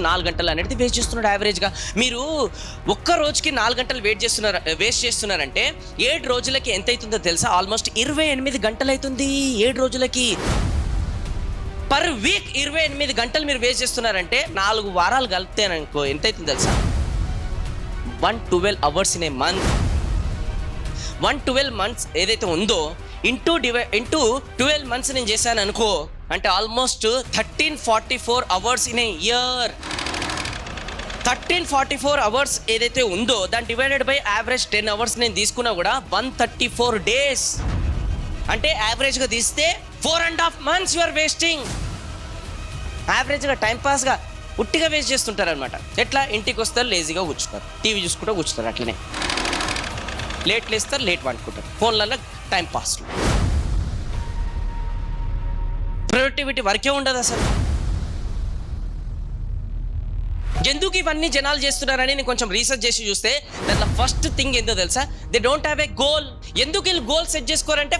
4 గంటలు అనేది వేస్ట్ చేస్తున్నాడు యావరేజ్గా. మీరు ఒక్క రోజుకి 4 గంటలు వేస్ట్ చేస్తున్నారంటే 7 రోజులకి ఎంత అవుతుందో తెలుసా? ఆల్మోస్ట్ 28 గంటలు అవుతుంది 7 రోజులకి. పర్ వీక్ 28 గంటలు మీరు వేస్ట్ చేస్తున్నారంటే 4 వారాలు కలిపితే అనుకో ఎంత అవుతుందో తెలుసా? 112 hours in a month. 112 months ఏదైతే ఉందో ఇంటూ 12 మంత్స్ నేను చేశాను అనుకో, అంటే almost 1344 hours in a year. 1344 hours ఏదైతే ఉందో దాన్ని డివైడెడ్ బై యావరేజ్ 10 అవర్స్ నేను తీసుకున్నా కూడా 134 డేస్. అంటే యావరేజ్గా తీస్తే 4.5 months యు ఆర్ వేస్టింగ్. యావరేజ్గా టైంపాస్గా ఉట్టిగా వేస్ట్ చేస్తుంటారు అనమాట. ఎట్లా? ఇంటికి వస్తారు లేజీగా కూర్చుంటారు, టీవీ చూసుకుంటూ కూర్చుంటారు, అట్లనే లేట్ లేస్తారు, లేట్ వండుకుంటారు, ఫోన్లలో టైంపాస్. ప్రొడక్టివిటీ వర్కే ఉండదు అసలు. ఎందుకు ఇవన్నీ జనాలు చేస్తున్నారని నేను కొంచెం రీసెర్చ్ చేసి చూస్తే దాంట్లో ఫస్ట్ థింగ్ ఏందో తెలుసా? They don't have a goal. ఎందుకు వీళ్ళు గోల్ సెట్ చేసుకోరంటే